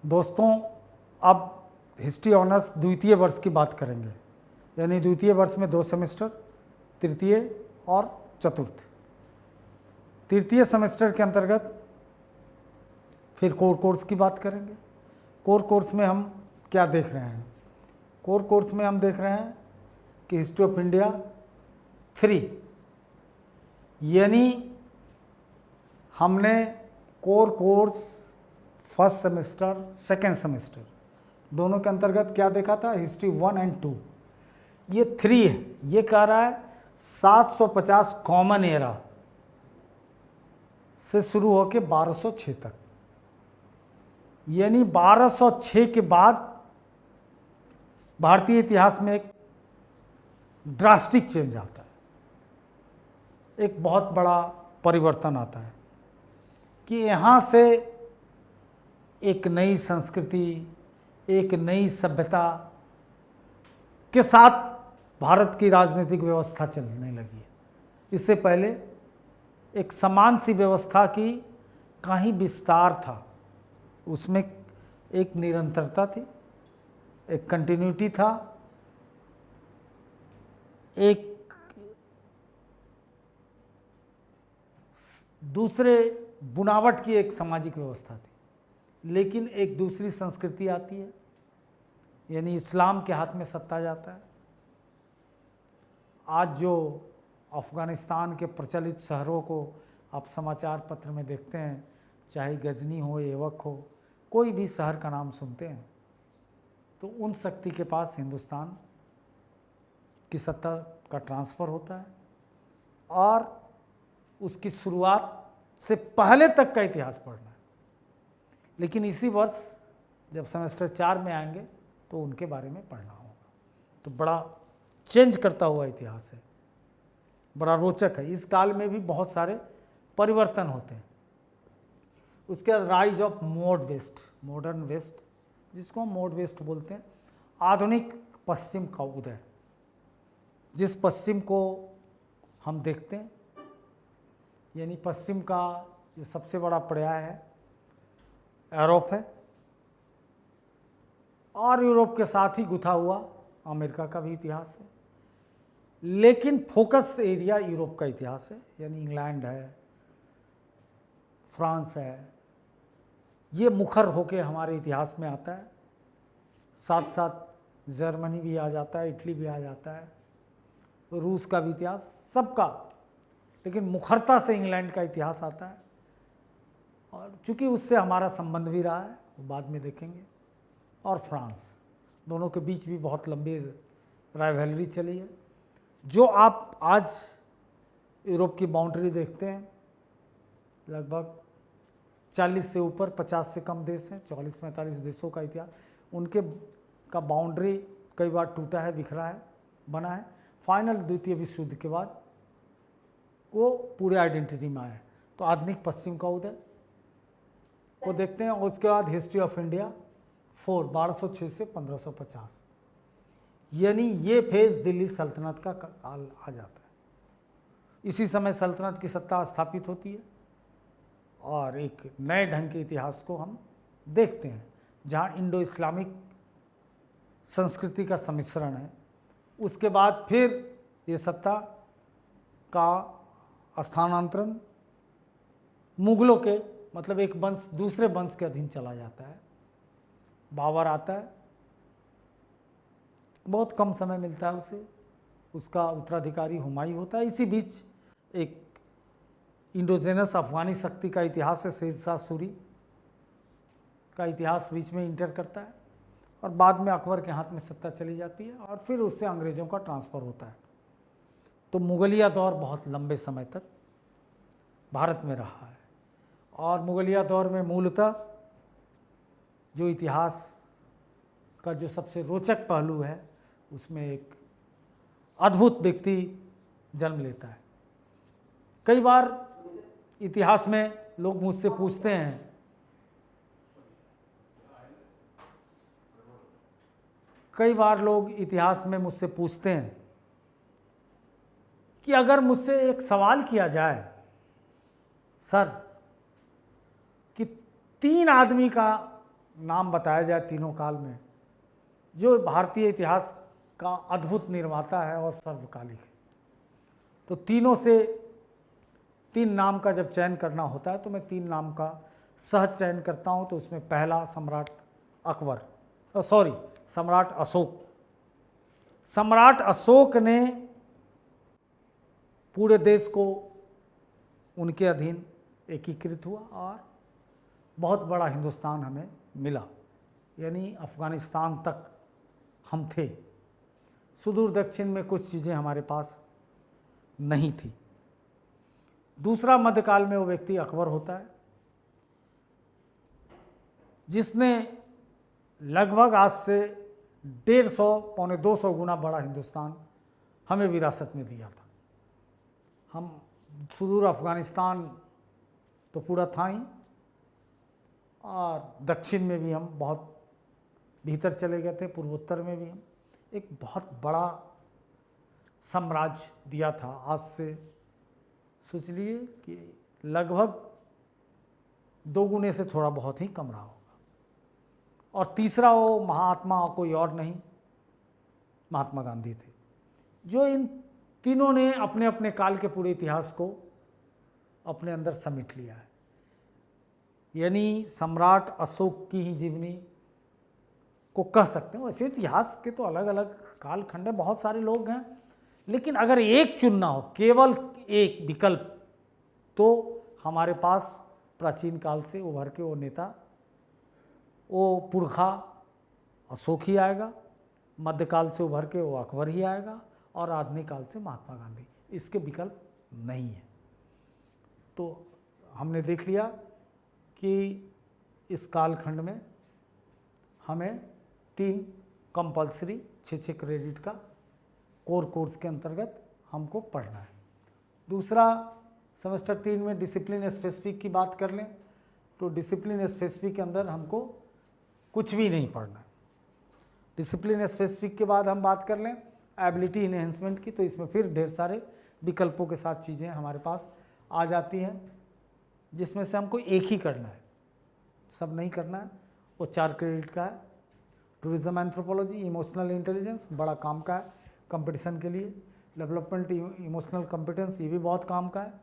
दोस्तों, अब history honours द्वितीय वर्ष की बात करेंगे, यानी द्वितीय वर्ष में 2 सेमेस्टर, तृतीय और चतुर्थ। तृतीय सेमेस्टर के अंतर्गत फिर कोर कोर्स की बात करेंगे। कोर कोर्स में हम क्या देख रहे हैं? कोर कोर्स में हम देख रहे हैं कि हिस्ट्री ऑफ इंडिया 3, यानी हमने core course first semester, second semester दोनों के अंतर्गत क्या देखा था? हिस्ट्री 1 और 2। ये 3 है। ये कह रहा है 750 कॉमन एरा से शुरू होकर 1206 तक, यानी 1206 के बाद भारतीय इतिहास में एक ड्रास्टिक चेंज आता है, एक बहुत बड़ा परिवर्तन आता है कि यहाँ से एक नई संस्कृति, एक नई सभ्यता के साथ भारत की राजनीतिक व्यवस्था चलने लगी है। इससे पहले एक समान सी व्यवस्था की कहीं विस्तार था, उसमें एक निरंतरता थी, एक कंटिन्यूटी था, एक दूसरे बुनावट की एक सामाजिक व्यवस्था थी। लेकिन एक दूसरी संस्कृति आती है, यानी इस्लाम के हाथ में सत्ता जाता है। आज जो अफ़गानिस्तान के प्रचलित शहरों को आप समाचार पत्र में देखते हैं, चाहे गजनी हो, एवक हो, कोई भी शहर का नाम सुनते हैं, तो उन शक्ति के पास हिंदुस्तान की सत्ता का ट्रांसफ़र होता है और उसकी शुरुआत से पहले तक का इतिहास पढ़ना है। लेकिन इसी वर्ष जब सेमेस्टर 4 में आएंगे तो उनके बारे में पढ़ना होगा। तो बड़ा चेंज करता हुआ इतिहास है, बड़ा रोचक है। इस काल में भी बहुत सारे परिवर्तन होते हैं। उसके बाद rise of mod west, modern west, जिसको हम मोड वेस्ट बोलते हैं, आधुनिक पश्चिम का उदय। जिस पश्चिम को हम देखते हैं, यानी पश्चिम का जो सबसे बड़ा पर्याय है यूरोप है, और यूरोप के साथ ही गुथा हुआ अमेरिका का भी इतिहास है। लेकिन फोकस एरिया यूरोप का इतिहास है, यानी इंग्लैंड है, फ्रांस है, ये मुखर होके हमारे इतिहास में आता है। साथ साथ जर्मनी भी आ जाता है, इटली भी आ जाता है, रूस का भी इतिहास, सबका, लेकिन मुखरता से इंग्लैंड का इतिहास आता है। और चूँकि उससे हमारा संबंध भी रहा है, वो बाद में देखेंगे। और फ्रांस, दोनों के बीच भी बहुत लंबी राइवलरी चली है। जो आप आज यूरोप की बाउंड्री देखते हैं, लगभग 40 से ऊपर, 50 से कम देश हैं, 44-45 देशों का इतिहास, उनके का बाउंड्री कई बार टूटा है, बिखरा है, बना है। फाइनल द्वितीय विश्व युद्ध के बाद वो पूरे आइडेंटिटी में आए। तो आधुनिक पश्चिम का उदय को देखते हैं। और उसके बाद हिस्ट्री ऑफ इंडिया 4, 1206 से 1550, यानी ये फेज दिल्ली सल्तनत का काल आ जाता है। इसी समय सल्तनत की सत्ता स्थापित होती है और एक नए ढंग के इतिहास को हम देखते हैं, जहाँ इंडो इस्लामिक संस्कृति का सम्मिश्रण है। उसके बाद फिर ये सत्ता का स्थानांतरण मुगलों के, मतलब एक वंश दूसरे वंश के अधीन चला जाता है। बाबर आता है, बहुत कम समय मिलता है उसे, उसका उत्तराधिकारी हुमायूं होता है। इसी बीच एक इंडोजेनस अफगानी शक्ति का इतिहास है, शेरशाह सूरी का इतिहास बीच में इंटर करता है, और बाद में अकबर के हाथ में सत्ता चली जाती है और फिर उससे अंग्रेज़ों का ट्रांसफ़र होता है। तो मुगलिया दौर बहुत लंबे समय तक भारत में रहा है। और मुगलिया दौर में मूलतः जो इतिहास का जो सबसे रोचक पहलू है, उसमें एक अद्भुत व्यक्ति जन्म लेता है। कई बार इतिहास में लोग मुझसे पूछते हैं, कि अगर मुझसे एक सवाल किया जाए, सर, कि 3 आदमी का नाम बताया जाए तीनों काल में, जो भारतीय इतिहास का अद्भुत निर्माता है और सर्वकालिक है, तो तीनों से 3 नाम का जब चयन करना होता है तो मैं 3 नाम का सहज चयन करता हूं। तो उसमें पहला सम्राट सम्राट अशोक। सम्राट अशोक ने पूरे देश को उनके अधीन एकीकृत हुआ और बहुत बड़ा हिंदुस्तान हमें मिला, यानी अफगानिस्तान तक हम थे। सुदूर दक्षिण में कुछ चीज़ें हमारे पास नहीं थी। दूसरा मध्यकाल में वो व्यक्ति अकबर होता है, जिसने लगभग आज से 150 पौने 200 गुना बड़ा हिंदुस्तान हमें विरासत में दिया था। हम सुदूर अफगानिस्तान तो पूरा था ही, और दक्षिण में भी हम बहुत भीतर चले गए थे, पूर्वोत्तर में भी हम एक बहुत बड़ा साम्राज्य दिया था। आज से सोच लिए कि लगभग 2 गुने से थोड़ा बहुत ही कम रहा होगा। और तीसरा वो महात्मा कोई और नहीं, महात्मा गांधी थे, जो इन तीनों ने अपने अपने काल के पूरे इतिहास को अपने अंदर समेट लिया है। यानी सम्राट अशोक की ही जीवनी को कह सकते हैं। वैसे इतिहास के तो अलग अलग कालखंड है, बहुत सारे लोग हैं, लेकिन अगर एक चुनना हो, केवल एक विकल्प, तो हमारे पास प्राचीन काल से उभर के वो नेता, वो पुरखा अशोक ही आएगा, मध्यकाल से उभर के वो अकबर ही आएगा, और आधुनिक काल से महात्मा गांधी। इसके विकल्प नहीं है। तो हमने देख लिया कि इस कालखंड में हमें 3 कंपल्सरी 6 क्रेडिट का कोर कोर्स के अंतर्गत हमको पढ़ना है। दूसरा, सेमेस्टर 3 में डिसिप्लिन स्पेसिफिक की बात कर लें तो डिसिप्लिन स्पेसिफिक के अंदर हमको कुछ भी नहीं पढ़ना है। डिसिप्लिन स्पेसिफिक के बाद हम बात कर लें एबिलिटी इन्हेंसमेंट की, तो इसमें फिर ढेर सारे विकल्पों के साथ चीज़ें हमारे पास आ जाती हैं, जिसमें से हमको एक ही करना है, सब नहीं करना है। वो 4 क्रेडिट का है। टूरिज्म एंथ्रोपोलॉजी, इमोशनल इंटेलिजेंस बड़ा काम का है कंपटीशन के लिए। डेवलपमेंट इमोशनल कॉम्पिटेंस, ये भी बहुत काम का है।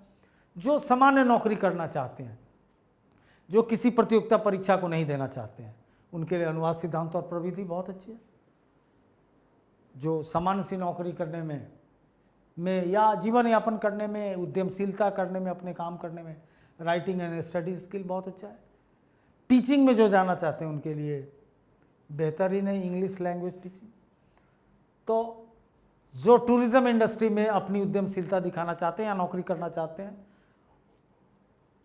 जो सामान्य नौकरी करना चाहते हैं, जो किसी प्रतियोगिता परीक्षा को नहीं देना चाहते हैं, उनके लिए अनुवाद सिद्धांत और प्रविधि बहुत अच्छी है। जो सामान्य सी नौकरी करने में या जीवन यापन करने में, उद्यमशीलता करने में, अपने काम करने में, राइटिंग एंड स्टडी स्किल बहुत अच्छा है। टीचिंग में जो जाना चाहते हैं उनके लिए बेहतरीन है इंग्लिश लैंग्वेज टीचिंग। तो जो टूरिज्म इंडस्ट्री में अपनी उद्यमशीलता दिखाना चाहते हैं या नौकरी करना चाहते हैं,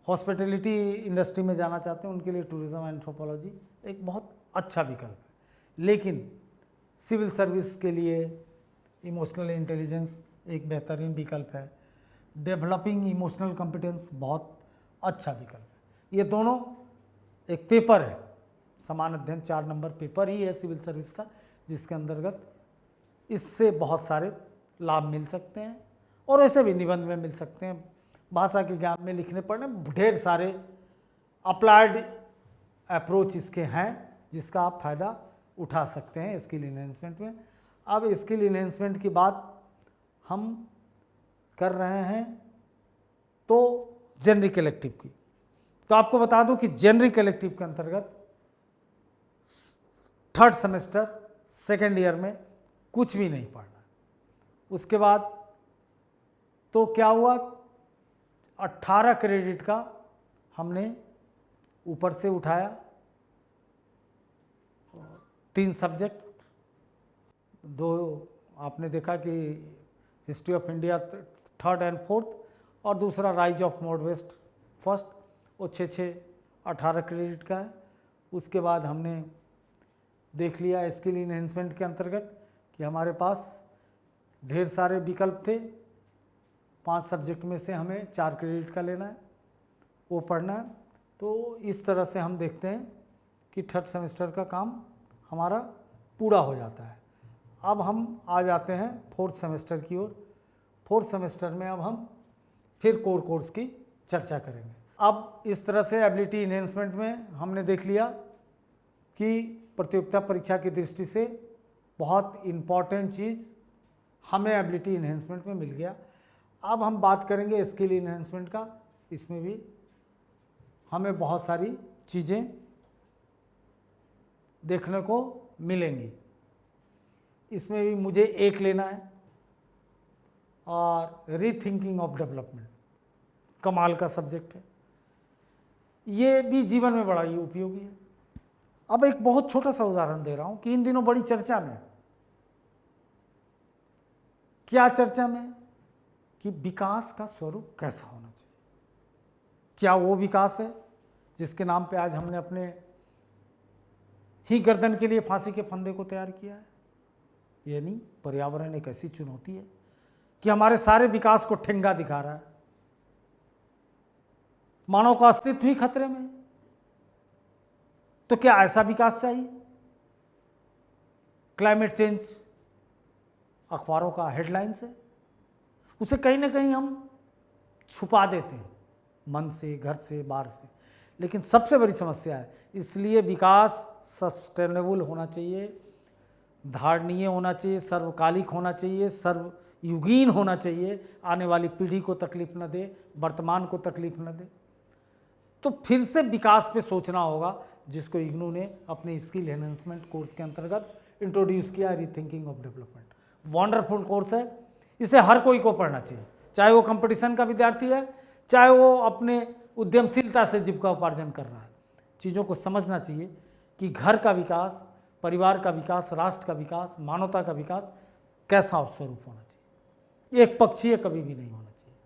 हॉस्पिटैलिटी इंडस्ट्री में जाना चाहते हैं, उनके लिए टूरिज्म एंथ्रोपोलॉजी एक बहुत अच्छा विकल्प है। लेकिन सिविल सर्विस के लिए इमोशनल इंटेलिजेंस एक बेहतरीन विकल्प है। डेवलपिंग इमोशनल कॉम्पिटेंस बहुत अच्छा विकल्प है। ये दोनों एक पेपर है, समान अध्ययन 4 नंबर पेपर ही है सिविल सर्विस का, जिसके अंतर्गत इससे बहुत सारे लाभ मिल सकते हैं, और ऐसे भी निबंध में मिल सकते हैं। भाषा के ज्ञान में लिखने पढ़ने ढेर सारे अप्लाइड अप्रोच इसके हैं, जिसका आप फ़ायदा उठा सकते हैं स्किल इन्हेंसमेंट में। अब स्किल इन्हेंसमेंट की बात हम कर रहे हैं तो जेनरिक इलेक्टिव की। तो आपको बता दूं कि जेनरिक इलेक्टिव के अंतर्गत 3rd सेमेस्टर 2nd ईयर में कुछ भी नहीं पढ़ना। उसके बाद तो क्या हुआ, 18 क्रेडिट का हमने ऊपर से उठाया, 3 सब्जेक्ट, 2 आपने देखा कि history of India 3rd and 4th, और दूसरा rise of north west 1st, वो 6 18 क्रेडिट का है। उसके बाद हमने देख लिया स्किल इन्हेंसमेंट के अंतर्गत कि हमारे पास ढेर सारे विकल्प थे। 5 सब्जेक्ट में से हमें 4 क्रेडिट का लेना है, वो पढ़ना है। तो इस तरह से हम देखते हैं कि 3rd सेमेस्टर का काम हमारा पूरा हो जाता है। अब हम आ जाते हैं 4th सेमेस्टर की ओर। 4th सेमेस्टर में अब हम फिर कोर कोर्स की चर्चा करेंगे। अब इस तरह से एबिलिटी इन्हेंसमेंट में हमने देख लिया कि प्रतियोगिता परीक्षा की दृष्टि से बहुत इम्पॉर्टेंट चीज़ हमें एबिलिटी इन्हेंसमेंट में मिल गया। अब हम बात करेंगे स्किल इन्हेंसमेंट का। इसमें भी हमें बहुत सारी चीज़ें देखने को मिलेंगी। इसमें भी मुझे एक लेना है, और रीथिंकिंग ऑफ डेवलपमेंट कमाल का सब्जेक्ट है। ये भी जीवन में बड़ा ही उपयोगी है। अब एक बहुत छोटा सा उदाहरण दे रहा हूं कि इन दिनों बड़ी चर्चा में, क्या चर्चा में, कि विकास का स्वरूप कैसा होना चाहिए। क्या वो विकास है जिसके नाम पे आज हमने अपने ही गर्दन के लिए फांसी के फंदे को तैयार किया है? यानी पर्यावरण एक ऐसी चुनौती है कि हमारे सारे विकास को ठेंगा दिखा रहा है। मानव का अस्तित्व ही खतरे में है। तो क्या ऐसा विकास चाहिए? क्लाइमेट चेंज अखबारों का हेडलाइंस है, उसे कहीं ना कहीं हम छुपा देते हैं, मन से, घर से, बाहर से। लेकिन सबसे बड़ी समस्या है। इसलिए विकास सस्टेनेबल होना चाहिए, धारणीय होना चाहिए, सर्वकालिक होना चाहिए, सर्वयुगीन होना चाहिए, आने वाली पीढ़ी को तकलीफ न दे, वर्तमान को तकलीफ न दे। तो फिर से विकास पे सोचना होगा, जिसको इग्नू ने अपने स्किल एनहांसमेंट कोर्स के अंतर्गत इंट्रोड्यूस किया, rethinking of development. Wonderful course है, इसे हर कोई को पढ़ना चाहिए, चाहे वो कंपटीशन का विद्यार्थी है, चाहे वो अपने उद्यमशीलता से जीविका उपार्जन कर रहा है। चीज़ों को समझना चाहिए कि घर का विकास, परिवार का विकास, राष्ट्र का विकास, मानवता का विकास कैसा स्वरूप होना चाहिए, एक पक्षीय कभी भी नहीं होना चाहिए।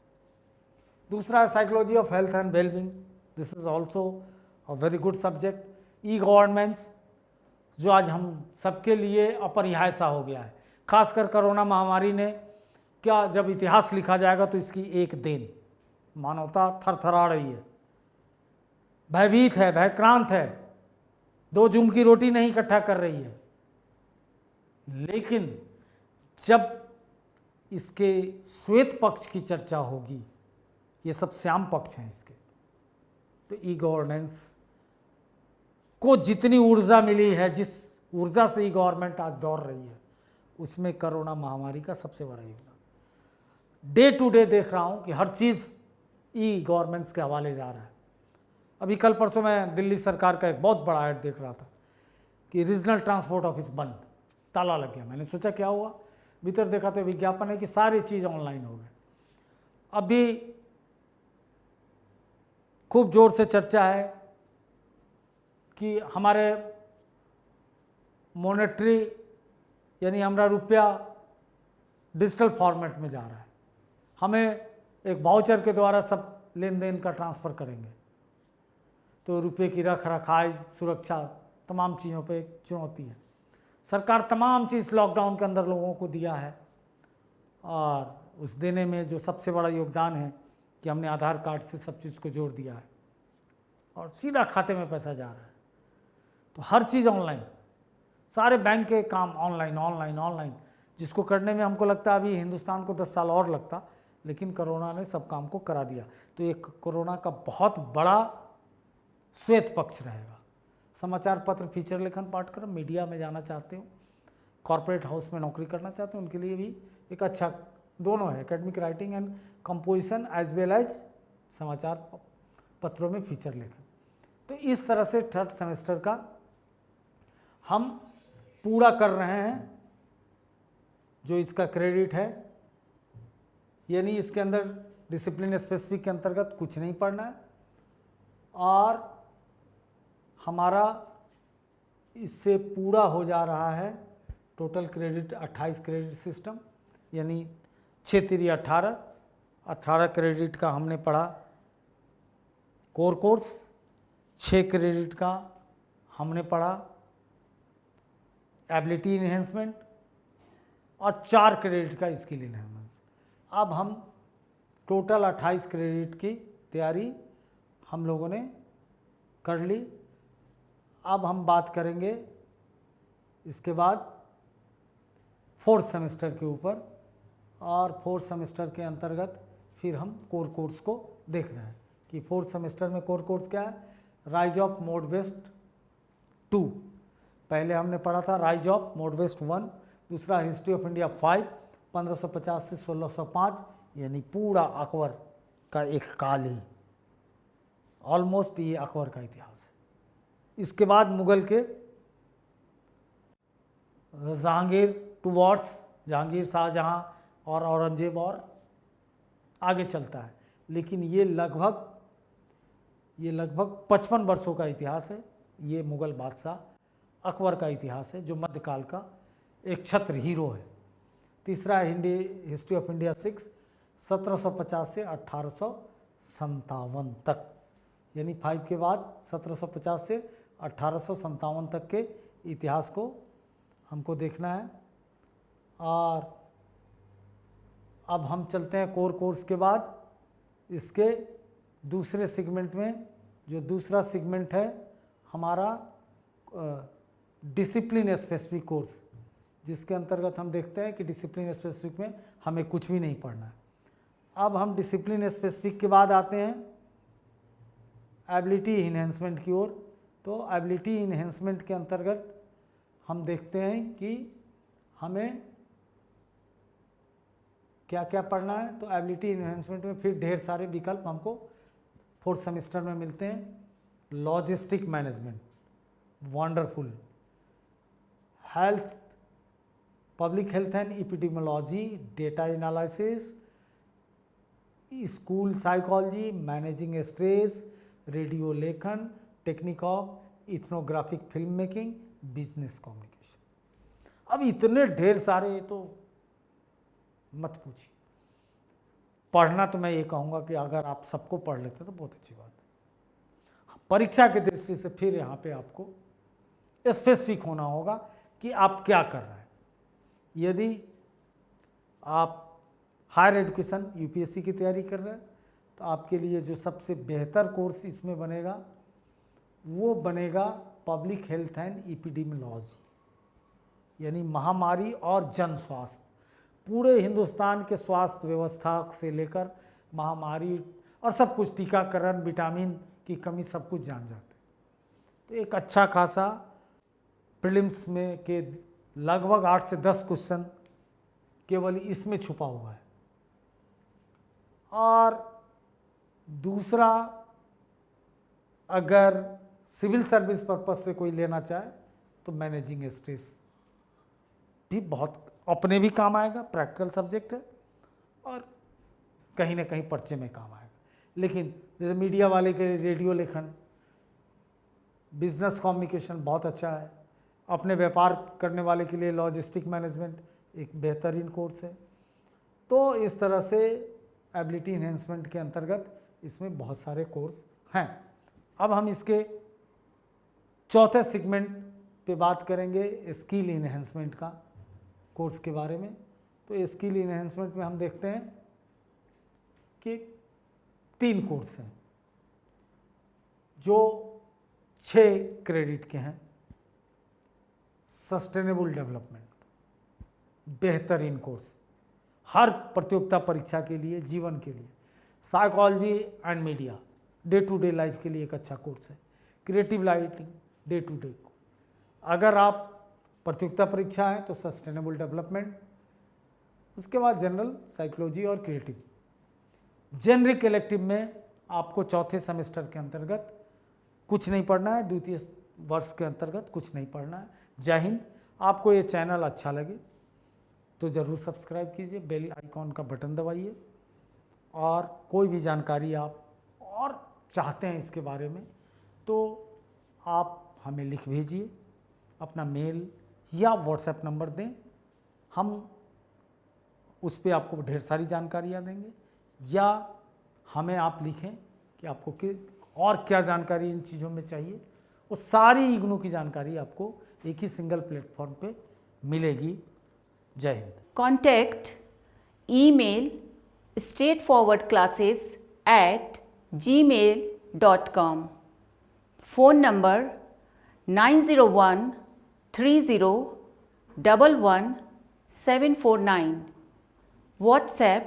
दूसरा है psychology of health and wellbeing. This is also a very good subject. E governance, जो आज हम सबके लिए अपरिहार्य सा हो गया है, खासकर कोरोना महामारी ने, क्या जब इतिहास लिखा जाएगा तो इसकी एक देन। मानवता थरथरा रही है, भयभीत है, भयक्रांत है, 2 जून की रोटी नहीं इकट्ठा कर रही है। लेकिन जब इसके श्वेत पक्ष की चर्चा होगी, ये सब श्याम पक्ष हैं इसके, तो ई गवर्नेंस को जितनी ऊर्जा मिली है, जिस ऊर्जा से ई गवर्नमेंट आज दौड़ रही है, उसमें कोरोना महामारी का सबसे बड़ा योगदान। डे टू डे देख रहा हूं कि हर चीज़ ई गवर्नेंस के हवाले जा रहा है। अभी कल परसों मैं दिल्ली सरकार का एक बहुत बड़ा ऐड देख रहा था कि रीजनल ट्रांसपोर्ट ऑफिस बंद, ताला लग गया। मैंने सोचा क्या हुआ, भीतर देखा तो विज्ञापन है कि सारी चीज़ ऑनलाइन हो गई। अभी खूब जोर से चर्चा है कि हमारे मॉनेटरी यानी हमारा रुपया डिजिटल फॉर्मेट में जा रहा है, हमें एक वाउचर के द्वारा सब लेन देन का ट्रांसफ़र करेंगे, तो रुपये की रख रखाव, सुरक्षा, तमाम चीज़ों पे एक चुनौती है। सरकार तमाम चीज़ लॉकडाउन के अंदर लोगों को दिया है, और उस देने में जो सबसे बड़ा योगदान है कि हमने आधार कार्ड से सब चीज़ को जोड़ दिया है और सीधा खाते में पैसा जा रहा है। तो हर चीज़ ऑनलाइन, सारे बैंक के काम ऑनलाइन ऑनलाइन ऑनलाइन, जिसको करने में हमको लगता है अभी हिंदुस्तान को 10 साल और लगता, लेकिन कोरोना ने सब काम को करा दिया। तो एक कोरोना का बहुत बड़ा श्वेत पक्ष रहेगा। समाचार पत्र, फीचर लेखन, पाठ्यक्रम, मीडिया में जाना चाहते हो, कॉर्पोरेट हाउस में नौकरी करना चाहते हो, उनके लिए भी एक अच्छा दोनों है, academic writing and composition as well as समाचार पत्रों में फीचर लेखन। तो इस तरह से थर्ड सेमेस्टर का हम पूरा कर रहे हैं। जो इसका क्रेडिट है, यानी इसके अंदर डिसिप्लिन स्पेसिफिक के अंतर्गत कुछ नहीं पढ़ना है, और हमारा इससे पूरा हो जा रहा है टोटल क्रेडिट 28 क्रेडिट सिस्टम, यानी 6 तिरी 18 क्रेडिट का हमने पढ़ा कोर कोर्स, 6 क्रेडिट का हमने पढ़ा एबिलिटी इन्हेंसमेंट, और 4 क्रेडिट का स्किल इन्हेंसमेंट। अब हम टोटल 28 क्रेडिट की तैयारी हम लोगों ने कर ली। अब हम बात करेंगे इसके बाद 4th सेमेस्टर के ऊपर, और 4th सेमेस्टर के अंतर्गत फिर हम कोर कोर्स को देख रहे हैं कि 4th सेमेस्टर में कोर कोर्स क्या है। राइज ऑफ मोड बेस्ड 2 पहले हमने पढ़ा था राइज ऑफ मोडवेस्ट 1, दूसरा हिस्ट्री ऑफ इंडिया 5, 1550 से 1605, यानी पूरा अकबर का एक काल ही, ऑलमोस्ट ये अकबर का इतिहास है। इसके बाद मुगल के जहांगीर टूवर्ड्स जहांगीर, शाहजहां और औरंगजेब और आगे चलता है, लेकिन ये लगभग 55 वर्षों का इतिहास है। ये मुगल बादशाह अकबर का इतिहास है, जो मध्यकाल का एक छत्र हीरो है। तीसरा है हिस्ट्री ऑफ इंडिया 6, 1750 से 1857 तक, यानी 5 के बाद 1750 से 1857 तक के इतिहास को हमको देखना है। और अब हम चलते हैं कोर कोर्स के बाद इसके दूसरे सेगमेंट में। जो दूसरा सेगमेंट है हमारा डिसिप्लिन स्पेसिफिक कोर्स, जिसके अंतर्गत हम देखते हैं कि डिसिप्लिन स्पेसिफिक में हमें कुछ भी नहीं पढ़ना है। अब हम डिसिप्लिन स्पेसिफिक के बाद आते हैं एबिलिटी इन्हेंसमेंट की ओर। तो एबिलिटी इन्हेंसमेंट के अंतर्गत हम देखते हैं कि हमें क्या क्या पढ़ना है। तो एबिलिटी इन्हेंसमेंट में फिर ढेर सारे विकल्प हमको 4th सेमेस्टर में मिलते हैं। Logistic management, wonderful, health, public health and epidemiology, data analysis, school psychology, managing stress, radio लेखन, technique of ethnographic film making, business communication. अब इतने ढेर सारे तो मत पूछिए। पढ़ना तो मैं ये कहूँगा कि अगर आप सबको पढ़ लेते तो बहुत अच्छी बात है। परीक्षा की दृष्टि से फिर यहाँ पे आपको स्पेसिफिक होना होगा कि आप क्या कर रहे हैं। यदि आप हायर एजुकेशन यूपीएससी की तैयारी कर रहे हैं तो आपके लिए जो सबसे बेहतर कोर्स इसमें बनेगा वो बनेगा पब्लिक हेल्थ एंड एपिडेमियोलॉजी, यानी महामारी और जन स्वास्थ्य। पूरे हिंदुस्तान के स्वास्थ्य व्यवस्था से लेकर महामारी और सब कुछ, टीकाकरण, विटामिन की कमी, सब कुछ जान जाते। तो एक अच्छा खासा प्रीलिम्स में के लगभग 8 से 10 क्वेश्चन केवल इसमें छुपा हुआ है। और दूसरा, अगर सिविल सर्विस पर्पस से कोई लेना चाहे तो मैनेजिंग स्ट्रेस भी बहुत अपने भी काम आएगा, प्रैक्टिकल सब्जेक्ट है और कहीं ना कहीं पर्चे में काम आएगा। लेकिन जैसे मीडिया वाले के लिए रेडियो लेखन, बिजनेस कम्युनिकेशन बहुत अच्छा है। अपने व्यापार करने वाले के लिए लॉजिस्टिक मैनेजमेंट एक बेहतरीन कोर्स है। तो इस तरह से एबिलिटी इन्हेंसमेंट के अंतर्गत इसमें बहुत सारे कोर्स हैं। अब हम इसके चौथे सेगमेंट पे बात करेंगे स्किल इन्हेंसमेंट का कोर्स के बारे में। तो स्किल इन्हेंसमेंट में हम देखते हैं कि 3 कोर्स हैं जो 6 क्रेडिट के हैं। सस्टेनेबल डेवलपमेंट, बेहतरीन कोर्स, हर प्रतियोगिता परीक्षा के लिए, जीवन के लिए। Psychology and media, day to day life के लिए एक अच्छा कोर्स है। Creative writing, day to day. अगर आप प्रतियोगिता परीक्षा है तो सस्टेनेबल डेवलपमेंट, उसके बाद जनरल साइकोलॉजी और क्रिएटिव। जेनरिक इलेक्टिव में आपको चौथे सेमेस्टर के अंतर्गत कुछ नहीं पढ़ना है, द्वितीय वर्ष के अंतर्गत कुछ नहीं पढ़ना है। जय हिंद। आपको ये चैनल अच्छा लगे तो ज़रूर सब्सक्राइब कीजिए, बेल आइकॉन का बटन दबाइए, और कोई भी जानकारी आप और चाहते हैं इसके बारे में तो आप हमें लिख भेजिए, अपना मेल या व्हाट्सएप नंबर दें, हम उस पर आपको ढेर सारी जानकारियाँ देंगे। या हमें आप लिखें कि आपको और क्या जानकारी इन चीज़ों में चाहिए, वो सारी इग्नू की जानकारी आपको एक ही सिंगल प्लेटफॉर्म पे मिलेगी। जय Hind. Contact email straightforwardclasses@gmail.com. Phone number 90130111749. WhatsApp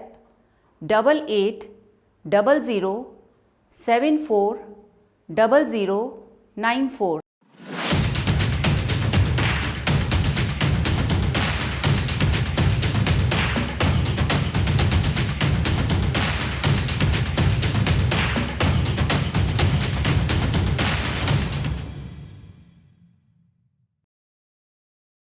8800740094.